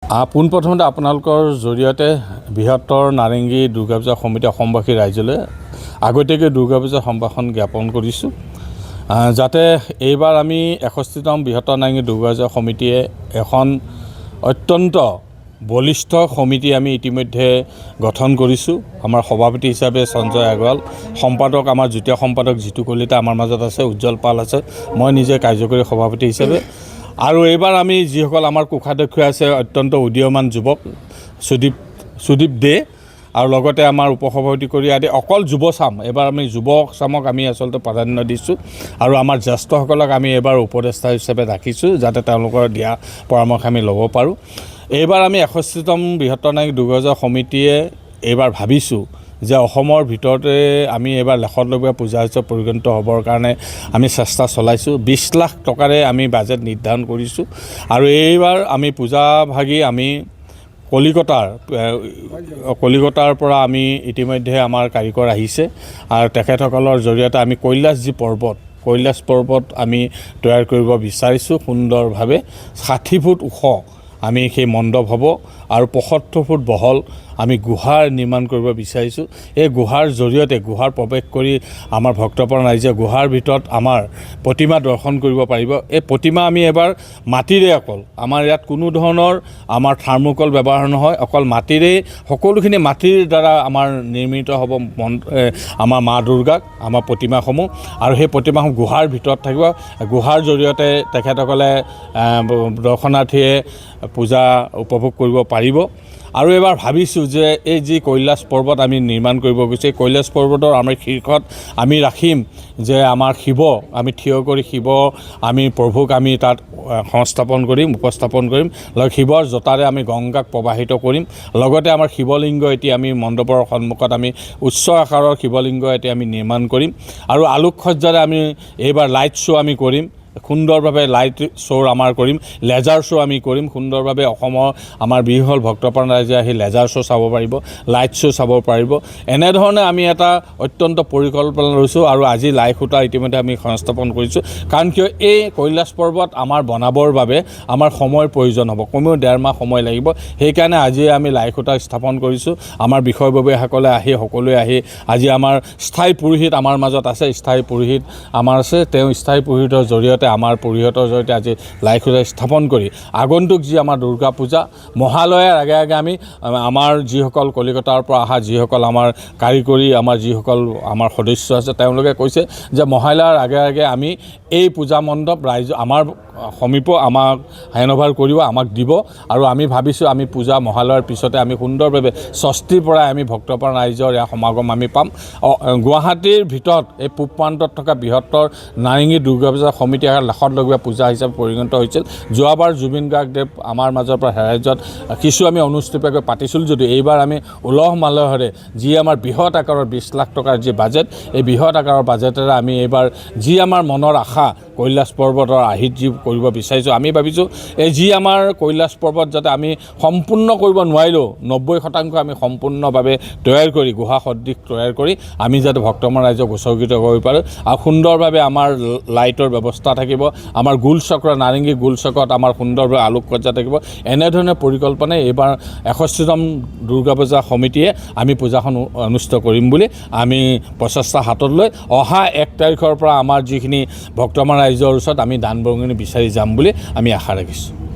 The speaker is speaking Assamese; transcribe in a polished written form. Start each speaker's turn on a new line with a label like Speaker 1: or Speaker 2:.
Speaker 1: পোনপ্ৰথমতে আপোনালোকৰ জৰিয়তে বৃহত্তৰ নাৰেঙ্গী দুৰ্গা পূজা সমিতি অসমবাসী ৰাইজলৈ আগতীয়াকৈ দুৰ্গা পূজা সম্ভাষণ জ্ঞাপন কৰিছোঁ যাতে এইবাৰ আমি 61তম বৃহত্তৰ নাৰেঙ্গী দুৰ্গা পূজা সমিতিয়ে এখন অত্যন্ত বলিষ্ঠ সমিতি আমি ইতিমধ্যে গঠন কৰিছোঁ। আমাৰ সভাপতি হিচাপে সঞ্জয় আগৰৱাল, সম্পাদক আমাৰ যুটীয়া সম্পাদক জিতু কলিতা আমাৰ মাজত আছে, উজ্জ্বল পাল আছে, মই নিজে কাৰ্যকৰী সভাপতি হিচাপে। আৰু এইবাৰ আমি যিসকল আমাৰ কোষাধ্যক্ষ আছে অত্যন্ত উদীয়মান যুৱক সুদীপ দে আৰু লগতে আমাৰ উপসভাপতি কৰি আদি অকল যুৱচাম, এইবাৰ আমি যুৱচামক আমি আচলতে প্ৰাধান্য দিছোঁ আৰু আমাৰ জ্যেষ্ঠসকলক আমি এইবাৰ উপদেষ্টা হিচাপে ৰাখিছোঁ যাতে তেওঁলোকৰ দিয়া পৰামৰ্শ আমি ল'ব পাৰোঁ। এইবাৰ আমি 61তম বৃহত্তৰ নাৰেঙ্গী দুৰ্গা পূজা সমিতিয়ে এইবাৰ ভাবিছোঁ যে অসমৰ ভিতৰতে আমি এইবাৰ লেখতলগীয়া পূজা হিচাপে পৰিগণিত হ'বৰ কাৰণে আমি চেষ্টা চলাইছোঁ। 20 লাখ টকাৰে আমি বাজেট নিৰ্ধাৰণ কৰিছোঁ আৰু এইবাৰ আমি পূজা ভাগি আমি কলিকতাৰ পৰা আমি ইতিমধ্যে আমাৰ কাৰিকৰ আহিছে আৰু তেখেতসকলৰ জৰিয়তে আমি কৈলাশ পৰ্বত আমি তৈয়াৰ কৰিব বিচাৰিছোঁ সুন্দৰভাৱে। 60 ফুট ওখ আমি সেই মণ্ডপ হ'ব আৰু 75 ফুট বহল আমি গুহাৰ নিৰ্মাণ কৰিব বিচাৰিছোঁ। এই গুহাৰ জৰিয়তে গুহাৰ প্ৰৱেশ কৰি আমাৰ ভক্তপ্ৰাণ ৰাইজে গুহাৰ ভিতৰত আমাৰ প্ৰতিমা দৰ্শন কৰিব পাৰিব। এই প্ৰতিমা আমি এবাৰ মাটিৰে অকল আমাৰ ইয়াত কোনো ধৰণৰ আমাৰ থাৰ্মোকল ব্যৱহাৰ নহয়, অকল মাটিৰেই সকলোখিনি মাটিৰ দ্বাৰা আমাৰ নিৰ্মিত হ'ব আমাৰ মা দুৰ্গাক আমাৰ প্ৰতিমাসমূহ আৰু সেই প্ৰতিমাসমূহ গুহাৰ ভিতৰত থাকিব। গুহাৰ জৰিয়তে তেখেতসকলে দৰ্শনাৰ্থীয়ে পূজা উপভোগ কৰিব পাৰিব। আৰু এবাৰ ভাবিছোঁ যে এই যি কৈলাশ পৰ্বত আমি নিৰ্মাণ কৰিব গৈছোঁ, এই কৈলাশ পৰ্বতৰ আমি শীৰ্ষত আমি ৰাখিম যে আমাৰ শিৱ, আমি থিয় কৰি শিৱ আমি প্ৰভুক আমি তাত উপস্থাপন কৰিম। শিৱৰ জটাৰে আমি গংগাক প্ৰবাহিত কৰিম। লগতে আমাৰ শিৱলিংগ এতিয়া আমি মণ্ডপৰ সন্মুখত আমি উচ্চ আকাৰৰ শিৱলিংগ এতিয়া আমি নিৰ্মাণ কৰিম আৰু আলোকসজ্জাৰে আমি এইবাৰ লাইট শ্ব' আমি কৰিম। সুন্দৰভাৱে লাইট শ্ব' আমাৰ কৰিম, লেজাৰ শ্ব' আমি কৰিম সুন্দৰভাৱে। অসমৰ আমাৰ বিহল ভক্তপ্ৰাণ ৰাইজে আহি লেজাৰ শ্ব' চাব পাৰিব, লাইট শ্ব' চাব পাৰিব। এনেধৰণে আমি এটা অত্যন্ত পৰিকল্পনা লৈছোঁ আৰু আজি লাই খুঁটা ইতিমধ্যে আমি সংস্থাপন কৰিছোঁ। কাৰণ কিয় এই কৈলাশ পৰ্বত আমাৰ বনাবৰ বাবে আমাৰ সময়ৰ প্ৰয়োজন হ'ব, কমেও 1.5 মাহ সময় লাগিব। সেইকাৰণে আজি আমি লাই খুঁটা স্থাপন কৰিছোঁ। আমাৰ বিষয়ববীয়াসকলে আহি সকলোৱে আহি আজি আমাৰ স্থায়ী পুৰোহিত আমাৰ মাজত আছে, স্থায়ী পুৰোহিত আমাৰ আছে, তেওঁ স্থায়ী পুৰোহিতৰ জৰিয়তে আমাৰ পুৰোহিতৰ জৰিয়তে আজি লাই খুঁটা স্থাপন কৰি আগন্তুক যি আমাৰ দুৰ্গা পূজা মহালয়াৰ আগে আগে আমি আমাৰ যিসকল কলিকতাৰ পৰা অহা যিসকল আমাৰ কাৰিকৰী আমাৰ যিসকল আমাৰ সদস্য আছে তেওঁলোকে কৈছে যে মহালয়াৰ আগে আগে আমি এই পূজা মণ্ডপ ৰাইজ আমাৰ আমাক হেণ্ডঅভাৰ কৰিব, আমাক দিব আৰু আমি ভাবিছোঁ আমি পূজা মহালয়াৰ পিছতে আমি সুন্দৰভাৱে ষষ্ঠীৰ পৰাই আমি ভক্তপ্ৰাণ ৰাইজৰ ইয়াৰ সমাগম আমি পাম। গুৱাহাটীৰ ভিতৰত এই পূব প্ৰান্তত থকা বৃহত্তৰ নাৰেঙ্গী দুৰ্গা পূজা সমিতি লেখতলগীয়া পূজা হিচাপে পৰিগণিত হৈছিল। যোৱাবাৰ জুবিন গাৰ্গদেৱ আমাৰ মাজৰ পৰা হেৰাই যোৱাত কিছু আমি অনুষ্ঠিতভাৱে পাতিছিলোঁ যদিও এইবাৰ আমি উলহ মালহেৰে যি আমাৰ বৃহৎ আকাৰৰ 20 লাখ টকাৰ যি বাজেট, এই বৃহৎ আকাৰৰ বাজেটেৰে আমি এইবাৰ যি আমাৰ মনৰ আশা কৈলাশ পৰ্বতৰ আৰ্হিত যি কৰিব বিচাৰিছোঁ, আমি ভাবিছোঁ এই যি আমাৰ কৈলাশ পৰ্বত যাতে আমি সম্পূৰ্ণ কৰিব নোৱাৰিলেও 90% আমি সম্পূৰ্ণভাৱে তৈয়াৰ কৰি গুহা সদৃশ তৈয়াৰ কৰি আমি যাতে ভক্তপ্ৰাণ ৰাইজক উৎসৰ্গিত কৰিব পাৰোঁ আৰু সুন্দৰভাৱে আমাৰ লাইটৰ ব্যৱস্থা থাকিব, আমাৰ গোলচক্ৰ নাৰেঙ্গী গোলচক্ৰত আমাৰ সুন্দৰভাৱে আলোকসজ্জা থাকিব। এনেধৰণে পৰিকল্পনাই এইবাৰ 61তম দুৰ্গা পূজা সমিতিয়ে আমি পূজাখন অনুষ্ঠিত কৰিম বুলি আমি প্ৰচেষ্টা হাতত লৈ অহা 1 তাৰিখৰ পৰা আমাৰ যিখিনি ভক্তপ্ৰাণ ৰাইজৰ ওচৰত আমি দান বৰঙণি বিচাৰি যাম বুলি আমি আশা ৰাখিছোঁ।